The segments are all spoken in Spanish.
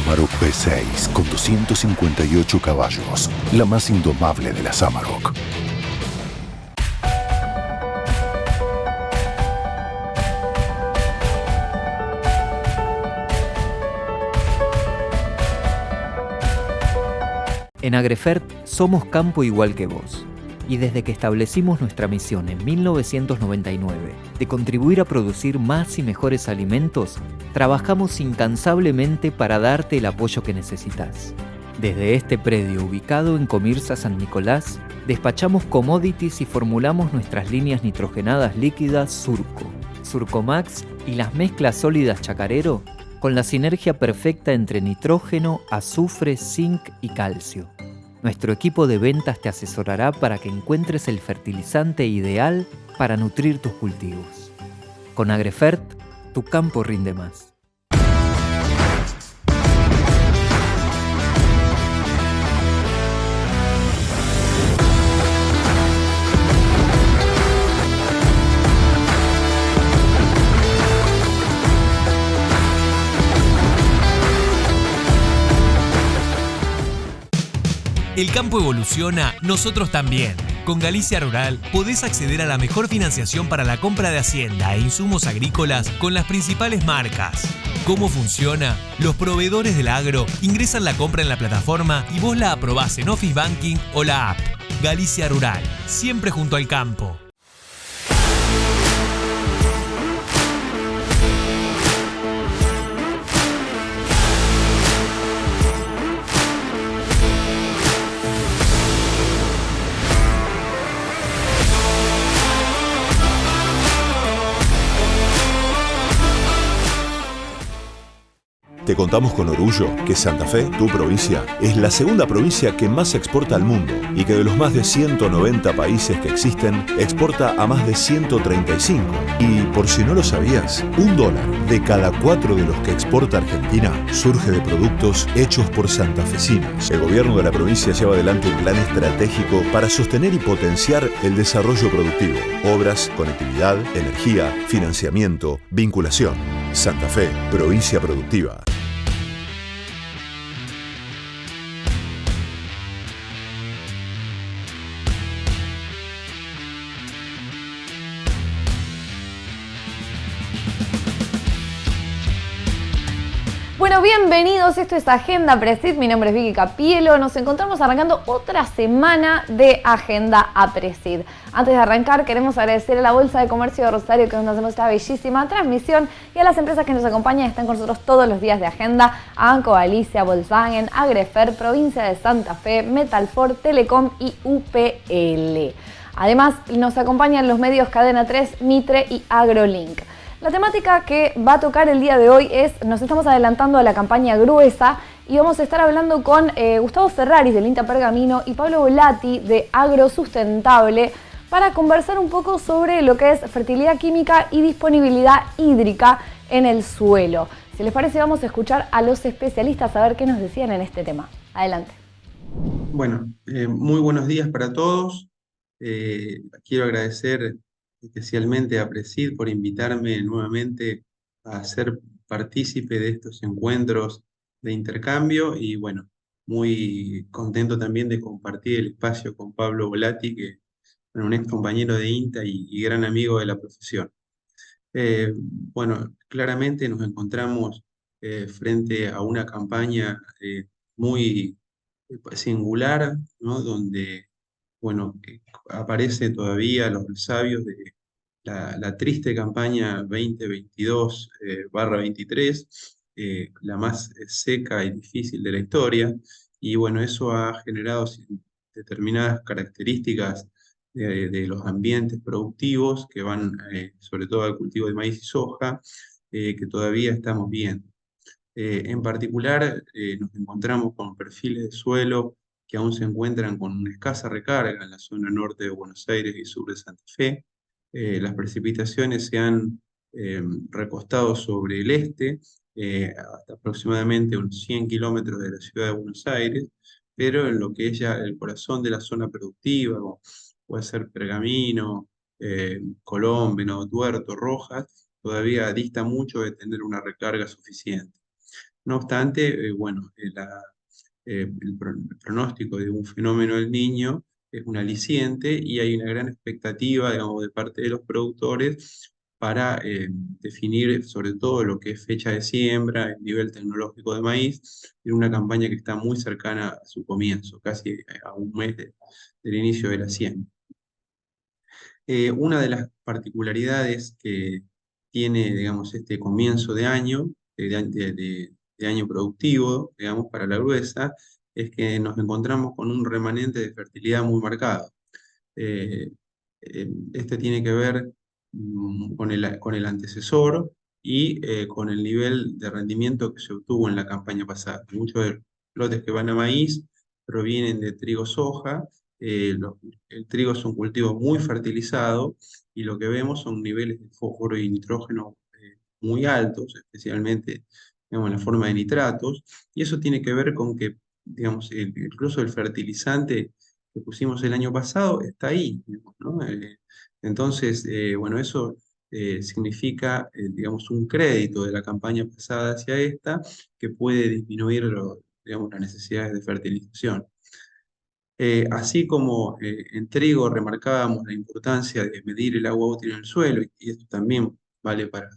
Amarok V6 con 258 caballos, la más indomable de las Amarok. En Agrefert somos campo igual que vos. Y desde que establecimos nuestra misión en 1999 de contribuir a producir más y mejores alimentos, trabajamos incansablemente para darte el apoyo que necesitas. Desde este predio ubicado en Comirsa San Nicolás, despachamos commodities y formulamos nuestras líneas nitrogenadas líquidas Surco, Surcomax y las mezclas sólidas Chacarero con la sinergia perfecta entre nitrógeno, azufre, zinc y calcio. Nuestro equipo de ventas te asesorará para que encuentres el fertilizante ideal para nutrir tus cultivos. Con Agrefert, tu campo rinde más. El campo evoluciona, nosotros también. Con Galicia Rural podés acceder a la mejor financiación para la compra de hacienda e insumos agrícolas con las principales marcas. ¿Cómo funciona? Los proveedores del agro ingresan la compra en la plataforma y vos la aprobás en Office Banking o la app. Galicia Rural, siempre junto al campo. Te contamos con orgullo que Santa Fe, tu provincia, es la segunda provincia que más exporta al mundo y que de los más de 190 países que existen, exporta a más de 135. Y por si no lo sabías, $1 de cada 4 de los que exporta Argentina surge de productos hechos por santafesinos. El gobierno de la provincia lleva adelante un plan estratégico para sostener y potenciar el desarrollo productivo, obras, conectividad, energía, financiamiento, vinculación. Santa Fe, provincia productiva. Bueno, bienvenidos, esto es Agenda Presid, mi nombre es Vicky Capielo, nos encontramos arrancando otra semana de Agenda a Presid. Antes de arrancar queremos agradecer a la Bolsa de Comercio de Rosario que nos hacemos esta bellísima transmisión y a las empresas que nos acompañan y están con nosotros todos los días de agenda, a Banco Galicia, Volkswagen, Agrefert, Provincia de Santa Fe, Metalfor, Telecom y UPL. Además nos acompañan los medios Cadena 3, Mitre y AgroLink. La temática que va a tocar el día de hoy es, nos estamos adelantando a la campaña gruesa y vamos a estar hablando con Gustavo Ferraris del INTA Pergamino y Pablo Volati de Agrosustentable para conversar un poco sobre lo que es fertilidad química y disponibilidad hídrica en el suelo. Si les parece, vamos a escuchar a los especialistas a ver qué nos decían en este tema. Adelante. Bueno, muy buenos días para todos. Quiero agradecer especialmente a Presid por invitarme nuevamente a ser partícipe de estos encuentros de intercambio y bueno, muy contento también de compartir el espacio con Pablo Volati, que es un ex compañero de INTA y gran amigo de la profesión. Bueno, claramente nos encontramos frente a una campaña muy singular, ¿no? Donde bueno, aparece todavía los resabios de la triste campaña 2022/23, la más seca y difícil de la historia, y bueno, eso ha generado determinadas características de los ambientes productivos que van sobre todo al cultivo de maíz y soja, que todavía estamos viendo. En particular, nos encontramos con perfiles de suelo que aún se encuentran con una escasa recarga en la zona norte de Buenos Aires y sur de Santa Fe. Las precipitaciones se han recostado sobre el este, hasta aproximadamente unos 100 kilómetros de la ciudad de Buenos Aires, pero en lo que es ya el corazón de la zona productiva, como puede ser Pergamino, Colón, Venado Tuerto, Rojas, todavía dista mucho de tener una recarga suficiente. No obstante, bueno, el pronóstico de un fenómeno del Niño es un aliciente y hay una gran expectativa, digamos, de parte de los productores para definir sobre todo lo que es fecha de siembra, el nivel tecnológico de maíz, en una campaña que está muy cercana a su comienzo, casi a un mes del inicio de la siembra. Una de las particularidades que tiene, digamos, este comienzo de año, de año productivo, digamos, para la gruesa, es que nos encontramos con un remanente de fertilidad muy marcado. Eh, este tiene que ver con el antecesor y con el nivel de rendimiento que se obtuvo en la campaña pasada. Muchos de los lotes que van a maíz provienen de trigo-soja. El trigo es un cultivo muy fertilizado y lo que vemos son niveles de fósforo y nitrógeno muy altos, especialmente digamos, en la forma de nitratos, y eso tiene que ver con que digamos, incluso el fertilizante que pusimos el año pasado está ahí, digamos, ¿no? Entonces, bueno, eso significa, digamos, un crédito de la campaña pasada hacia esta que puede disminuir, digamos, las necesidades de fertilización. Así como en trigo remarcábamos la importancia de medir el agua útil en el suelo, y esto también vale para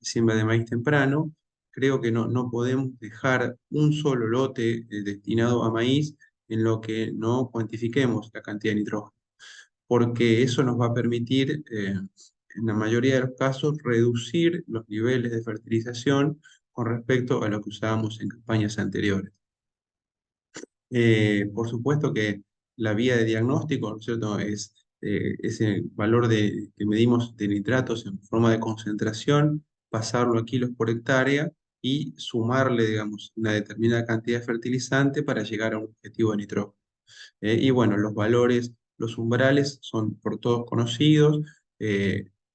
siembra de maíz temprano, creo que no podemos dejar un solo lote destinado a maíz en lo que no cuantifiquemos la cantidad de nitrógeno, porque eso nos va a permitir, en la mayoría de los casos, reducir los niveles de fertilización con respecto a lo que usábamos en campañas anteriores. Por supuesto que la vía de diagnóstico, ¿no es cierto?, es ese valor que medimos de nitratos en forma de concentración, pasarlo a kilos por hectárea y sumarle, digamos, una determinada cantidad de fertilizante para llegar a un objetivo de nitrógeno. Y bueno, los valores, los umbrales son por todos conocidos.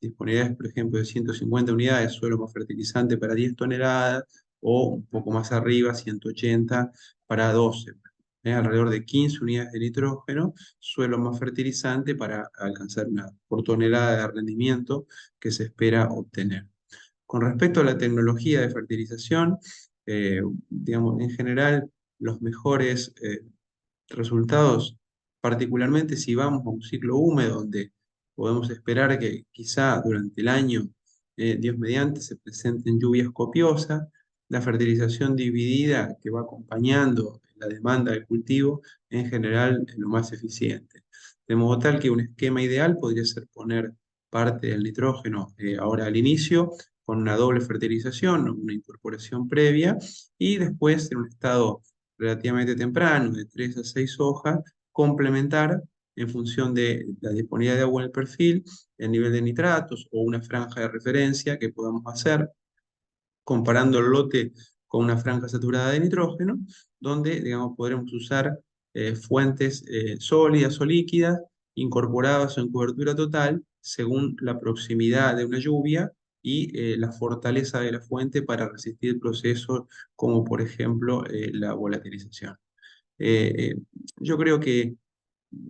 Disponibilidades, por ejemplo, de 150 unidades, suelo más fertilizante para 10 toneladas, o un poco más arriba, 180 para 12. Alrededor de 15 unidades de nitrógeno, suelo más fertilizante para alcanzar una por tonelada de rendimiento que se espera obtener. Con respecto a la tecnología de fertilización, digamos, en general, los mejores resultados, particularmente si vamos a un ciclo húmedo donde podemos esperar que quizá durante el año, Dios mediante, se presenten lluvias copiosas, la fertilización dividida que va acompañando la demanda del cultivo, en general es lo más eficiente. De modo tal que un esquema ideal podría ser poner parte del nitrógeno ahora al inicio, con una doble fertilización, una incorporación previa, y después en un estado relativamente temprano, de 3 a 6 hojas, complementar en función de la disponibilidad de agua en el perfil, el nivel de nitratos o una franja de referencia que podamos hacer, comparando el lote con una franja saturada de nitrógeno, donde, digamos, podremos usar fuentes sólidas o líquidas, incorporadas o en cobertura total, según la proximidad de una lluvia y la fortaleza de la fuente para resistir procesos como, por ejemplo, la volatilización. Eh, eh, yo creo que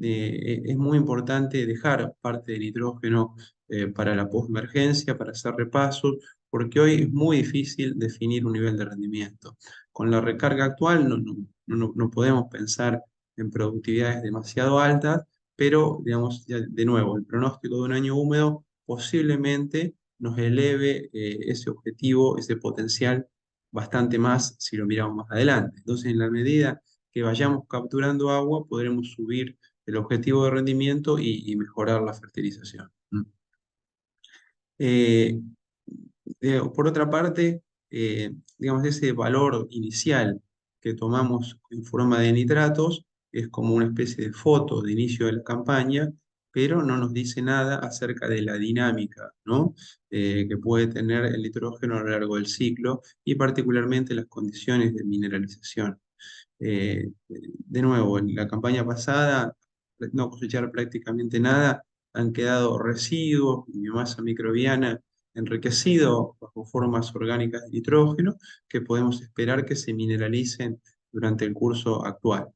es muy importante dejar parte de nitrógeno para la postemergencia, para hacer repasos, porque hoy es muy difícil definir un nivel de rendimiento. Con la recarga actual no podemos pensar en productividades demasiado altas, pero, digamos, ya de nuevo, el pronóstico de un año húmedo posiblemente nos eleve ese objetivo, ese potencial bastante más si lo miramos más adelante. Entonces, en la medida que vayamos capturando agua, podremos subir el objetivo de rendimiento y mejorar la fertilización. Eh, por otra parte, digamos, ese valor inicial que tomamos en forma de nitratos es como una especie de foto de inicio de la campaña, pero no nos dice nada acerca de la dinámica, ¿no? Que puede tener el nitrógeno a lo largo del ciclo y particularmente las condiciones de mineralización. De nuevo, en la campaña pasada, no cosechar prácticamente nada, han quedado residuos y biomasa microbiana enriquecido bajo formas orgánicas de nitrógeno que podemos esperar que se mineralicen durante el curso actual.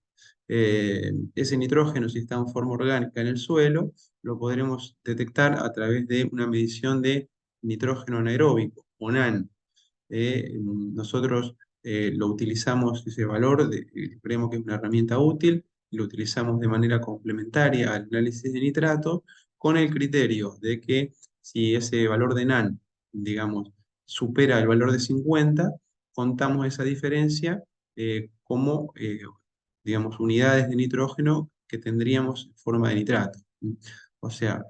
Ese nitrógeno, si está en forma orgánica en el suelo, lo podremos detectar a través de una medición de nitrógeno anaeróbico, o NAN. Nosotros lo utilizamos ese valor, creemos que es una herramienta útil, y lo utilizamos de manera complementaria al análisis de nitrato, con el criterio de que si ese valor de NaN, digamos, supera el valor de 50, contamos esa diferencia como, digamos, unidades de nitrógeno que tendríamos en forma de nitrato. O sea,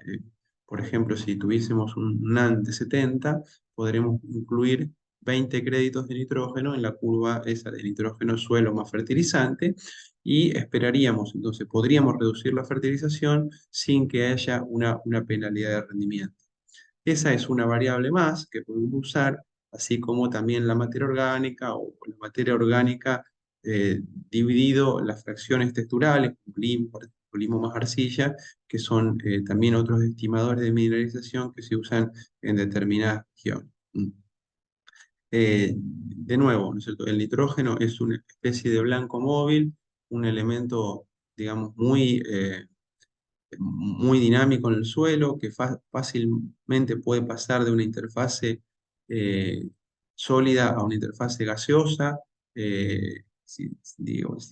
por ejemplo, si tuviésemos un NaN de 70, podremos incluir 20 créditos de nitrógeno en la curva esa de nitrógeno suelo más fertilizante, y esperaríamos, entonces podríamos reducir la fertilización sin que haya una penalidad de rendimiento. Esa es una variable más que podemos usar, así como también la materia orgánica, o la materia orgánica dividido las fracciones texturales, limo más arcilla, que son también otros estimadores de mineralización que se usan en determinadas regiones. De nuevo, ¿no es cierto? El nitrógeno es una especie de blanco móvil, un elemento, digamos, muy dinámico en el suelo, que fácilmente puede pasar de una interfase eh, sólida a una interfase gaseosa,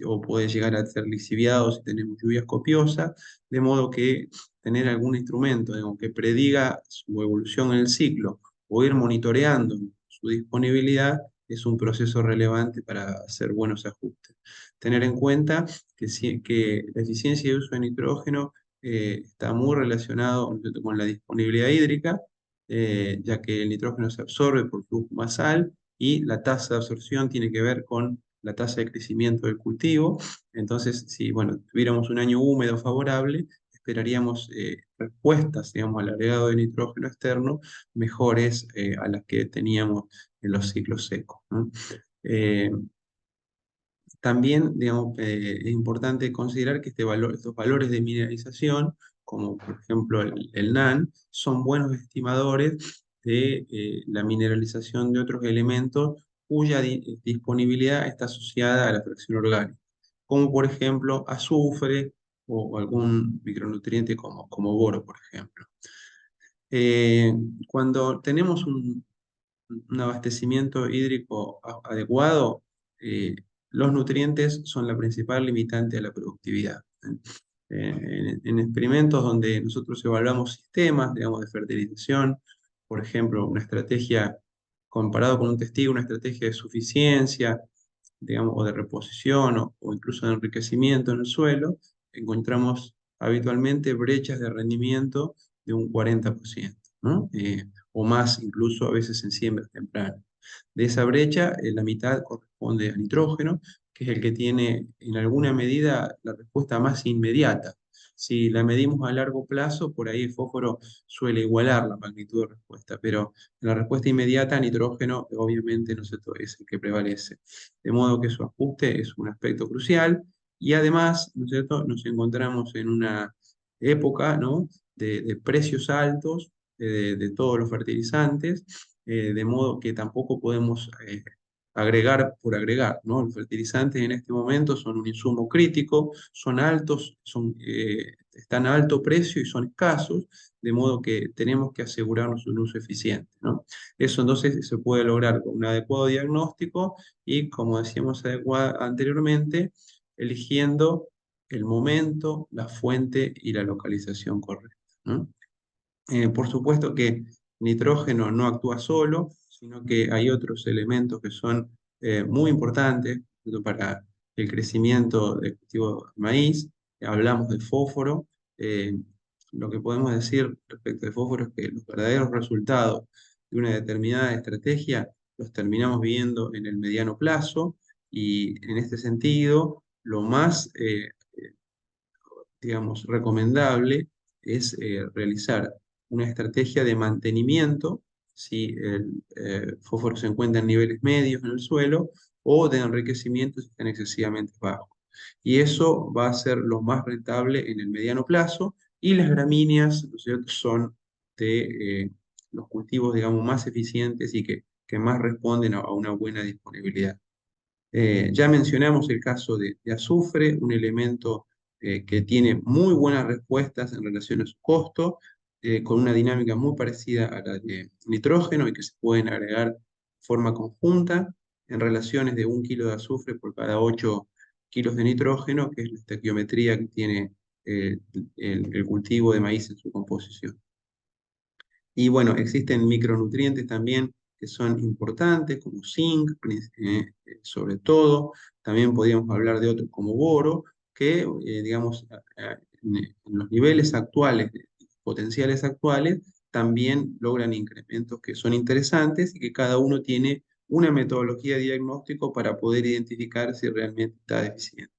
o puede llegar a ser lixiviado si tenemos lluvias copiosas, de modo que tener algún instrumento, digamos, que prediga su evolución en el ciclo, o ir monitoreando su disponibilidad, es un proceso relevante para hacer buenos ajustes. Tener en cuenta que la eficiencia de uso de nitrógeno está muy relacionado, ¿no es cierto?, con la disponibilidad hídrica, ya que el nitrógeno se absorbe por flujo basal, y la tasa de absorción tiene que ver con la tasa de crecimiento del cultivo. Entonces, si bueno, tuviéramos un año húmedo favorable, esperaríamos respuestas, digamos, al agregado de nitrógeno externo mejores a las que teníamos en los ciclos secos, ¿no? También, digamos, es importante considerar que estos valores de mineralización, como por ejemplo el NaN, son buenos estimadores de la mineralización de otros elementos cuya disponibilidad está asociada a la fracción orgánica, como por ejemplo azufre o algún micronutriente como boro, por ejemplo. Cuando tenemos un abastecimiento hídrico adecuado, los nutrientes son la principal limitante a la productividad. En experimentos donde nosotros evaluamos sistemas, digamos, de fertilización, por ejemplo, una estrategia, comparado con un testigo, una estrategia de suficiencia, digamos, o de reposición, o incluso de enriquecimiento en el suelo, encontramos habitualmente brechas de rendimiento de un 40%, ¿no? O más incluso a veces en siembras tempranas. De esa brecha, la mitad corresponde a nitrógeno, que es el que tiene en alguna medida la respuesta más inmediata. Si la medimos a largo plazo, por ahí el fósforo suele igualar la magnitud de respuesta, pero en la respuesta inmediata, nitrógeno obviamente, ¿no es cierto?, es el que prevalece. De modo que su ajuste es un aspecto crucial, y además, ¿no es cierto?, nos encontramos en una época, ¿no?, de precios altos de todos los fertilizantes, de modo que tampoco podemos agregar por agregar, ¿no? Los fertilizantes en este momento son un insumo crítico, son altos, están a alto precio y son escasos, de modo que tenemos que asegurarnos un uso eficiente, ¿no? Eso entonces se puede lograr con un adecuado diagnóstico y, como decíamos anteriormente, eligiendo el momento, la fuente y la localización correcta, ¿no? Por supuesto que nitrógeno no actúa solo, sino que hay otros elementos que son muy importantes, ¿no?, para el crecimiento del cultivo de maíz. Hablamos del fósforo. Lo que podemos decir respecto del fósforo es que los verdaderos resultados de una determinada estrategia los terminamos viendo en el mediano plazo, y en este sentido, lo más digamos, recomendable es realizar una estrategia de mantenimiento si el fósforo se encuentra en niveles medios en el suelo, o de enriquecimiento si están excesivamente bajos. Y eso va a ser lo más rentable en el mediano plazo, y las gramíneas, ¿no es cierto?, son de los cultivos, digamos, más eficientes y que más responden a una buena disponibilidad. Ya mencionamos el caso de azufre, un elemento que tiene muy buenas respuestas en relación a su costo, con una dinámica muy parecida a la de nitrógeno, y que se pueden agregar de forma conjunta. en relaciones de 1 kilo de azufre por cada 8 kilos de nitrógeno, que es la estequiometría que tiene el cultivo de maíz en su composición. Y bueno, existen micronutrientes también que son importantes, como zinc, sobre todo. También podríamos hablar de otros como boro, que, digamos, en los niveles actuales, potenciales actuales, también logran incrementos que son interesantes y que cada uno tiene una metodología de diagnóstico para poder identificar si realmente está deficiente.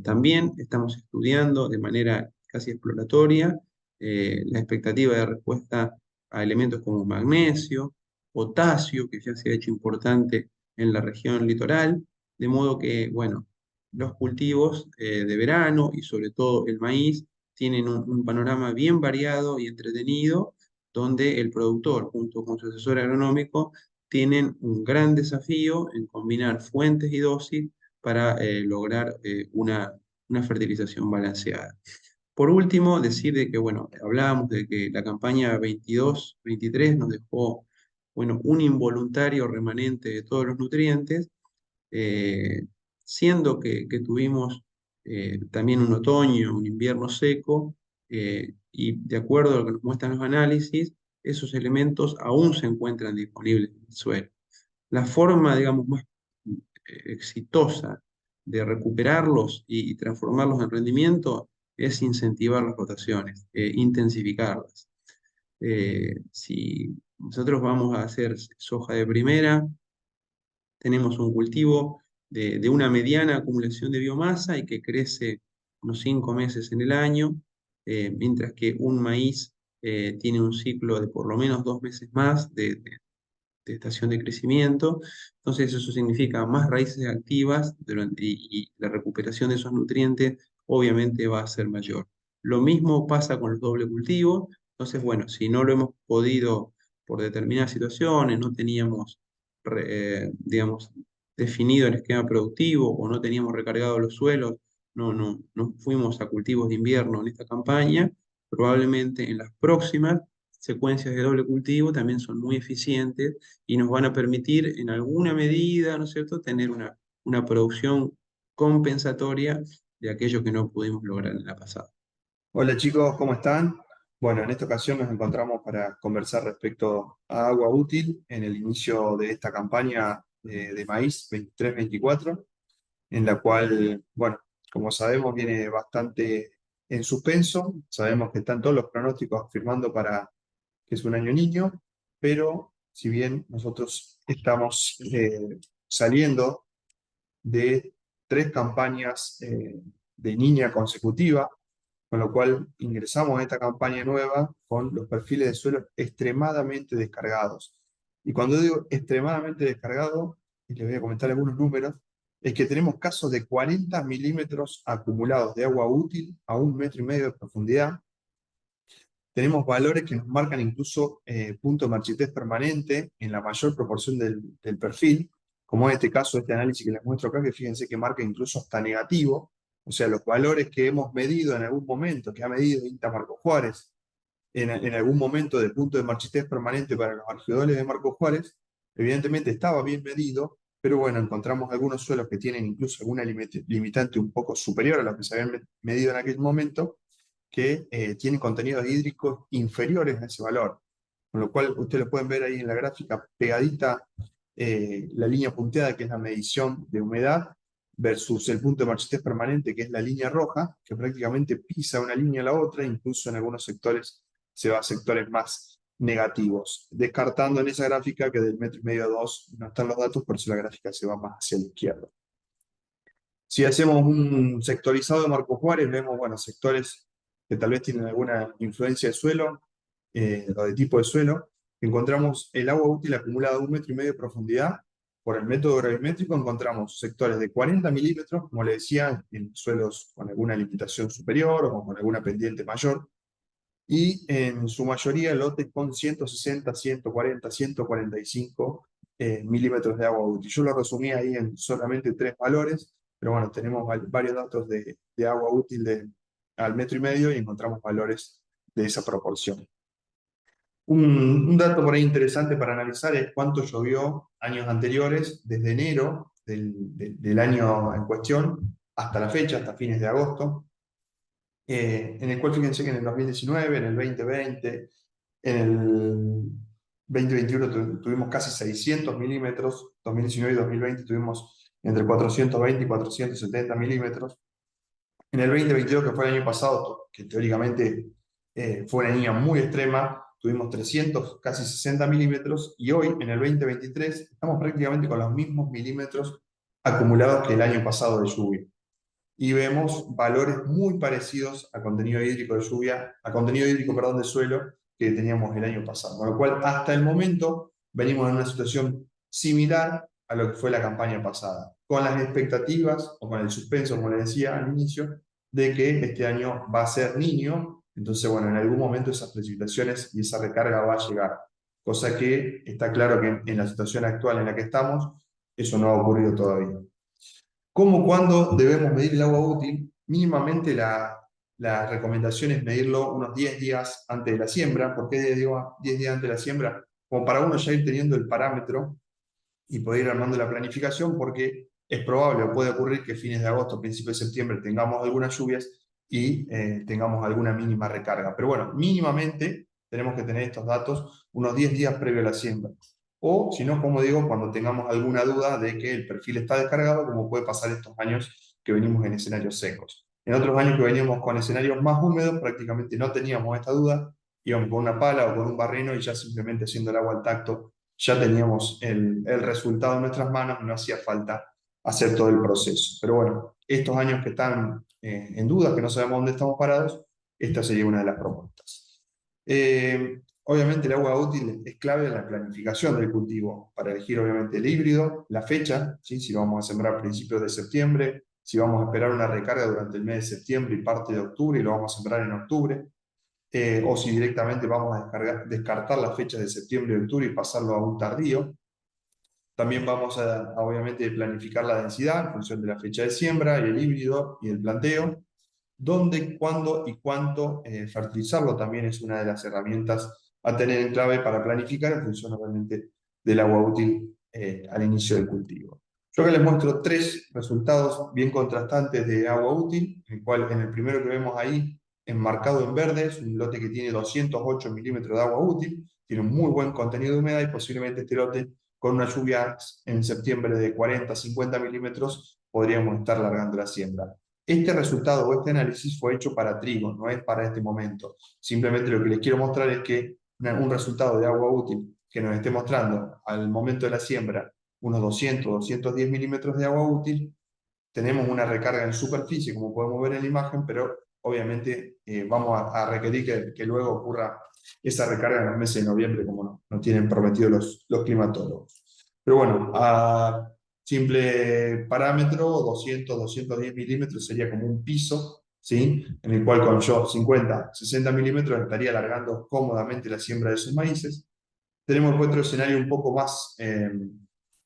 También estamos estudiando de manera casi exploratoria la expectativa de respuesta a elementos como magnesio, potasio, que ya se ha hecho importante en la región litoral, de modo que, bueno, los cultivos de verano y sobre todo el maíz tienen un panorama bien variado y entretenido, donde el productor junto con su asesor agronómico tienen un gran desafío en combinar fuentes y dosis para lograr una fertilización balanceada. Por último, decir de que, bueno, hablábamos de que la campaña 22-23 nos dejó, bueno, un involuntario remanente de todos los nutrientes, eh, siendo que tuvimos también un otoño, un invierno seco, y de acuerdo a lo que nos muestran los análisis, esos elementos aún se encuentran disponibles en el suelo. La forma, digamos, más exitosa de recuperarlos y transformarlos en rendimiento es incentivar las rotaciones, intensificarlas. Si nosotros vamos a hacer soja de primera, tenemos un cultivo de una mediana acumulación de biomasa y que crece unos 5 meses en el año, mientras que un maíz tiene un ciclo de por lo menos 2 meses más de estación de crecimiento. Entonces eso significa más raíces activas y la recuperación de esos nutrientes obviamente va a ser mayor. Lo mismo pasa con los doble cultivos. Entonces, bueno, si no lo hemos podido por determinadas situaciones, no teníamos, digamos, definido el esquema productivo o no teníamos recargado los suelos, no fuimos a cultivos de invierno en esta campaña, probablemente en las próximas secuencias de doble cultivo también son muy eficientes y nos van a permitir en alguna medida, ¿no es cierto?, tener una producción compensatoria de aquello que no pudimos lograr en la pasada. Hola chicos, ¿cómo están? Bueno, en esta ocasión nos encontramos para conversar respecto a agua útil en el inicio de esta campaña de maíz 23-24, en la cual, bueno, como sabemos, viene bastante en suspenso. Sabemos que están todos los pronósticos afirmando para que es un año niño, pero si bien nosotros estamos saliendo de 3 campañas de niña consecutiva, con lo cual ingresamos a esta campaña nueva con los perfiles de suelo extremadamente descargados. Y cuando digo extremadamente descargado, y les voy a comentar algunos números, es que tenemos casos de 40 milímetros acumulados de agua útil a 1,5 metros de profundidad. Tenemos valores que nos marcan incluso punto de marchitez permanente en la mayor proporción del perfil, como en este caso, este análisis que les muestro acá, que fíjense que marca incluso hasta negativo. O sea, los valores que hemos medido en algún momento, que ha medido INTA Marcos Juárez, en algún momento del punto de marchitez permanente para los alrededores de Marcos Juárez, evidentemente estaba bien medido, pero bueno, encontramos algunos suelos que tienen incluso alguna limitante un poco superior a lo que se habían medido en aquel momento, que tienen contenidos hídricos inferiores a ese valor. Con lo cual, ustedes lo pueden ver ahí en la gráfica pegadita, la línea punteada, que es la medición de humedad, versus el punto de marchitez permanente, que es la línea roja, que prácticamente pisa una línea a la otra, incluso en algunos sectores se va a sectores más negativos, descartando en esa gráfica que del 1,5 metros a 2 no están los datos, por eso la gráfica se va más hacia la izquierda. Si hacemos un sectorizado de Marcos Juárez, vemos, bueno, sectores que tal vez tienen alguna influencia de suelo, o de tipo de suelo. Encontramos el agua útil acumulada a 1,5 metros de profundidad. Por el método gravimétrico encontramos sectores de 40 milímetros, como les decía, en suelos con alguna limitación superior o con alguna pendiente mayor, y en su mayoría lotes con 160, 140, 145 milímetros de agua útil. Yo lo resumí ahí en solamente 3 valores, pero bueno, tenemos varios datos de agua útil al 1,5 metros y encontramos valores de esa proporción. Un dato por ahí interesante para analizar es cuánto llovió años anteriores, desde enero del año en cuestión hasta la fecha, hasta fines de agosto, en el cual fíjense que en el 2019, en el 2020, en el 2021 tuvimos casi 600 milímetros, 2019 y 2020 tuvimos entre 420 y 470 milímetros. En el 2022, que fue el año pasado, que teóricamente fue una niña muy extrema, tuvimos 300, casi 60 milímetros, y hoy, en el 2023, estamos prácticamente con los mismos milímetros acumulados que el año pasado de lluvia. Y vemos valores muy parecidos a contenido hídrico de lluvia, a contenido hídrico, perdón, de suelo que teníamos el año pasado. Con lo cual, hasta el momento, venimos en una situación similar a lo que fue la campaña pasada, con las expectativas, o con el suspenso, como les decía al inicio, de que este año va a ser niño. Entonces, bueno, en algún momento esas precipitaciones y esa recarga va a llegar. Cosa que está claro que en la situación actual en la que estamos, eso no ha ocurrido todavía. ¿Cómo, cuándo debemos medir el agua útil? Mínimamente la recomendación es medirlo unos 10 días antes de la siembra. ¿Por qué digo 10 días antes de la siembra? Como para uno ya ir teniendo el parámetro y poder ir armando la planificación, porque es probable o puede ocurrir que fines de agosto, principios de septiembre tengamos algunas lluvias y tengamos alguna mínima recarga. Pero bueno, mínimamente tenemos que tener estos datos unos 10 días previo a la siembra. O, si no, como digo, cuando tengamos alguna duda de que el perfil está descargado, como puede pasar estos años que venimos en escenarios secos. En otros años que veníamos con escenarios más húmedos, prácticamente no teníamos esta duda, íbamos con una pala o con un barreno y ya simplemente haciendo el agua al tacto, ya teníamos el resultado en nuestras manos, no hacía falta hacer todo el proceso. Pero bueno, estos años que están en duda, que no sabemos dónde estamos parados, esta sería una de las propuestas. Obviamente el agua útil es clave en la planificación del cultivo, para elegir obviamente el híbrido, la fecha, ¿sí? Si lo vamos a sembrar a principios de septiembre, si vamos a esperar una recarga durante el mes de septiembre y parte de octubre y lo vamos a sembrar en octubre, o si directamente vamos a descartar las fechas de septiembre y octubre y pasarlo a un tardío. También vamos a obviamente planificar la densidad en función de la fecha de siembra y el híbrido y el planteo. Dónde, cuándo y cuánto fertilizarlo también es una de las herramientas a tener en clave para planificar en función obviamente del agua útil al inicio del cultivo. Yo acá les muestro 3 resultados bien contrastantes de agua útil, en el cual en el primero que vemos ahí, enmarcado en verde, es un lote que tiene 208 milímetros de agua útil, tiene un muy buen contenido de humedad y posiblemente este lote con una lluvia en septiembre de 40, 50 milímetros podríamos estar largando la siembra. Este resultado o este análisis fue hecho para trigo, no es para este momento. Simplemente lo que les quiero mostrar es que un resultado de agua útil que nos esté mostrando al momento de la siembra unos 200, 210 milímetros de agua útil, tenemos una recarga en superficie, como podemos ver en la imagen, pero obviamente vamos a requerir que luego ocurra esa recarga en los meses de noviembre, como no tienen prometido los climatólogos. Pero bueno, a simple parámetro, 200, 210 milímetros sería como un piso, ¿sí? En el cual con yo 50, 60 milímetros estaría alargando cómodamente la siembra de esos maíces. Tenemos otro escenario un poco más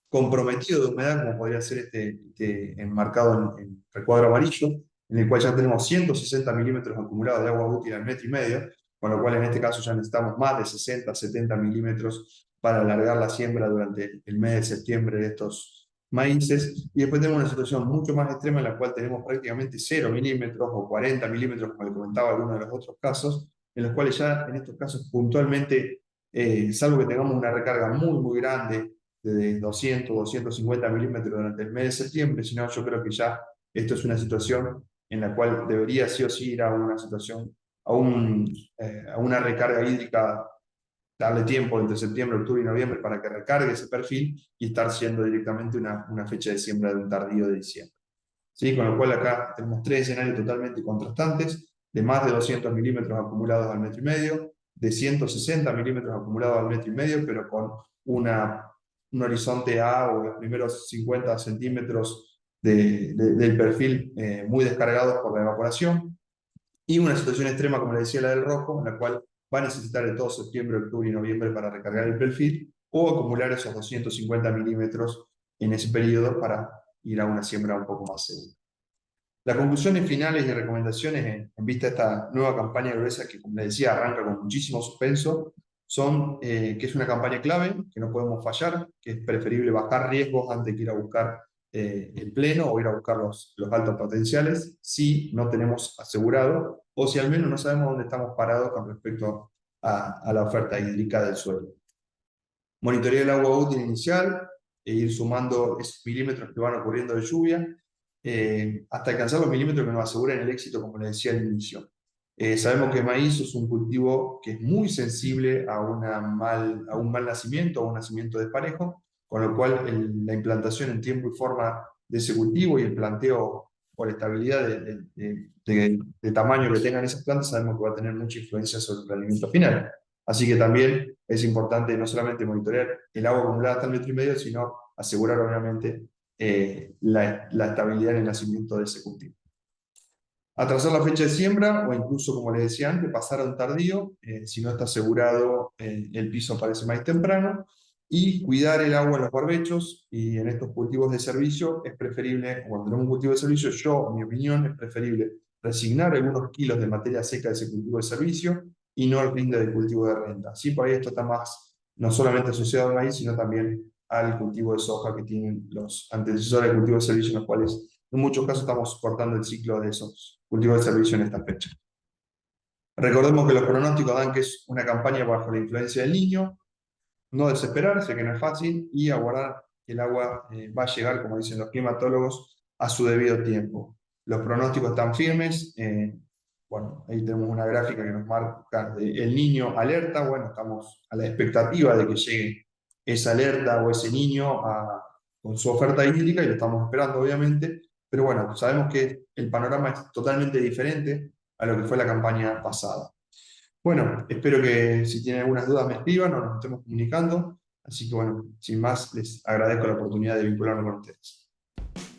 comprometido de humedad, como podría ser este enmarcado en recuadro amarillo, en el cual ya tenemos 160 milímetros acumulados de agua útil al metro y medio, con lo cual en este caso ya necesitamos más de 60, 70 milímetros para alargar la siembra durante el mes de septiembre de estos maíces. Y después tenemos una situación mucho más extrema en la cual tenemos prácticamente 0 milímetros o 40 milímetros, como le comentaba alguno de los otros casos, en los cuales ya en estos casos puntualmente, salvo que tengamos una recarga muy grande, de 200, 250 milímetros durante el mes de septiembre, sino yo creo que ya esto es una situación en la cual debería sí o sí ir a una situación, a una recarga hídrica, darle tiempo entre septiembre, octubre y noviembre para que recargue ese perfil y estar siendo directamente una fecha de siembra de un tardío de diciembre. ¿Sí? Con lo cual acá tenemos 3 escenarios totalmente contrastantes, de más de 200 milímetros acumulados al metro y medio, de 160 milímetros acumulados al metro y medio, pero con un horizonte A o los primeros 50 centímetros del perfil muy descargados por la evaporación, y una situación extrema, como le decía, la del rojo, en la cual va a necesitar de todo septiembre, octubre y noviembre para recargar el perfil, o acumular esos 250 milímetros en ese periodo para ir a una siembra un poco más segura. Las conclusiones finales y recomendaciones en vista de esta nueva campaña gruesa que, como les decía, arranca con muchísimo suspenso, que es una campaña clave, que no podemos fallar, que es preferible bajar riesgos antes que ir a buscar el pleno o ir a buscar los altos potenciales, si no tenemos asegurado o si al menos no sabemos dónde estamos parados con respecto a la oferta hídrica del suelo. Monitorear el agua útil inicial e ir sumando esos milímetros que van ocurriendo de lluvia hasta alcanzar los milímetros que nos aseguren el éxito, como les decía al inicio. Sabemos que el maíz es un cultivo que es muy sensible a un mal nacimiento, a un nacimiento desparejo, con lo cual la implantación en tiempo y forma de ese cultivo y el planteo por estabilidad de tamaño que tengan esas plantas, sabemos que va a tener mucha influencia sobre el rendimiento final. Así que también es importante no solamente monitorear el agua acumulada hasta el 1,5 metros, sino asegurar obviamente la estabilidad en el nacimiento de ese cultivo. Atrasar la fecha de siembra o incluso, como les decía antes, pasar a un tardío si no está asegurado el piso para ese maíz temprano, y cuidar el agua en los barbechos. Y en estos cultivos de servicio es preferible, cuando tenemos un cultivo de servicio, en mi opinión, es preferible resignar algunos kilos de materia seca de ese cultivo de servicio y no el rinde del cultivo de renta. Así por ahí esto está más, no solamente asociado al maíz, sino también al cultivo de soja que tienen los antecesores del cultivo de servicio, en los cuales en muchos casos estamos cortando el ciclo de esos cultivos de servicio en esta fecha. Recordemos que los pronósticos dan que es una campaña bajo la influencia del Niño, no desesperarse, que no es fácil, y aguardar que el agua va a llegar, como dicen los climatólogos, a su debido tiempo. Los pronósticos están firmes. Bueno, ahí tenemos una gráfica que nos marca el Niño alerta. Bueno, estamos a la expectativa de que llegue esa alerta o ese niño con su oferta hídrica, y lo estamos esperando obviamente, pero bueno, sabemos que el panorama es totalmente diferente a lo que fue la campaña pasada. Bueno, espero que si tienen algunas dudas me escriban o nos estemos comunicando, así que bueno, sin más, les agradezco la oportunidad de vincularme con ustedes.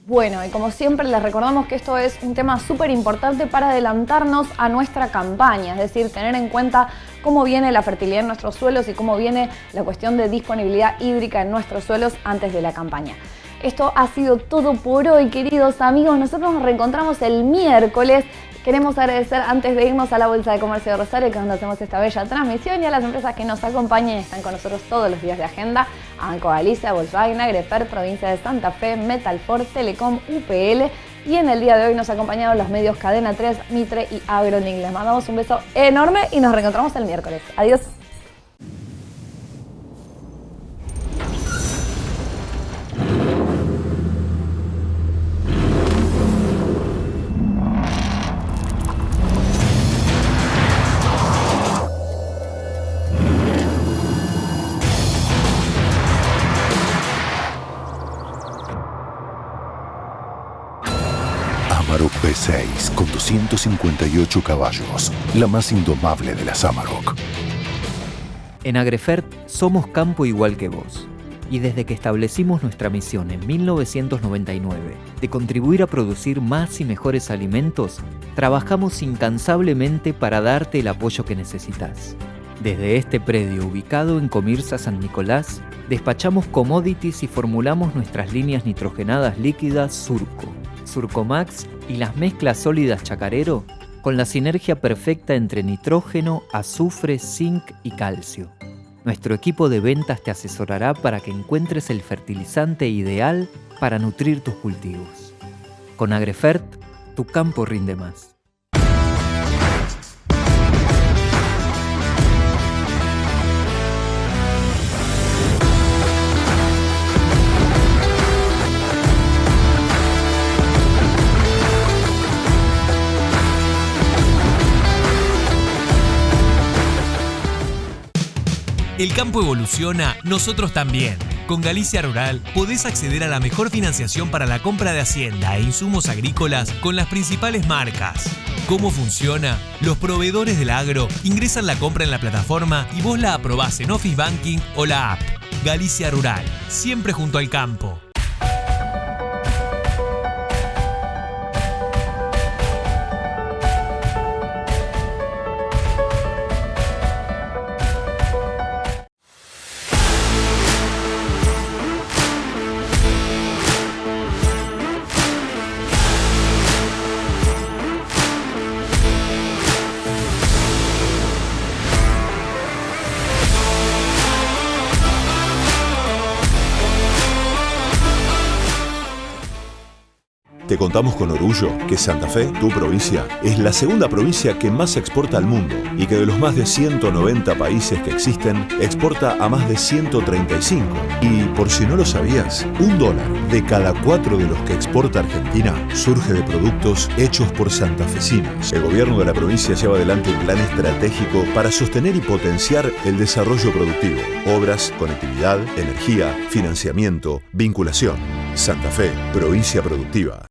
Bueno, y como siempre les recordamos que esto es un tema súper importante para adelantarnos a nuestra campaña, es decir, tener en cuenta cómo viene la fertilidad en nuestros suelos y cómo viene la cuestión de disponibilidad hídrica en nuestros suelos antes de la campaña. Esto ha sido todo por hoy, queridos amigos. Nosotros nos reencontramos el miércoles. Queremos agradecer, antes de irnos, a la Bolsa de Comercio de Rosario, que es donde hacemos esta bella transmisión, y a las empresas que nos acompañan y están con nosotros todos los días de agenda: a Banco Galicia, Volkswagen, Agrefert, Provincia de Santa Fe, Metalfor, Telecom, UPL, y en el día de hoy nos acompañaron los medios Cadena 3, Mitre y Agroning. Les mandamos un beso enorme y nos reencontramos el miércoles. Adiós. Amarok V6 con 258 caballos, la más indomable de las Amarok. En Agrefert somos campo igual que vos. Y desde que establecimos nuestra misión en 1999 de contribuir a producir más y mejores alimentos, trabajamos incansablemente para darte el apoyo que necesitas. Desde este predio ubicado en Comirsa San Nicolás, despachamos commodities y formulamos nuestras líneas nitrogenadas líquidas Surco, Surcomax y las mezclas sólidas Chacarero, con la sinergia perfecta entre nitrógeno, azufre, zinc y calcio. Nuestro equipo de ventas te asesorará para que encuentres el fertilizante ideal para nutrir tus cultivos. Con Agrefert, tu campo rinde más. El campo evoluciona, nosotros también. Con Galicia Rural podés acceder a la mejor financiación para la compra de hacienda e insumos agrícolas con las principales marcas. ¿Cómo funciona? Los proveedores del agro ingresan la compra en la plataforma y vos la aprobás en Office Banking o la app. Galicia Rural, siempre junto al campo. Te contamos con orgullo que Santa Fe, tu provincia, es la segunda provincia que más exporta al mundo y que de los más de 190 países que existen, exporta a más de 135. Y por si no lo sabías, $1 de cada 4 de los que exporta Argentina surge de productos hechos por santafesinos. El gobierno de la provincia lleva adelante un plan estratégico para sostener y potenciar el desarrollo productivo, obras, conectividad, energía, financiamiento, vinculación. Santa Fe, provincia productiva.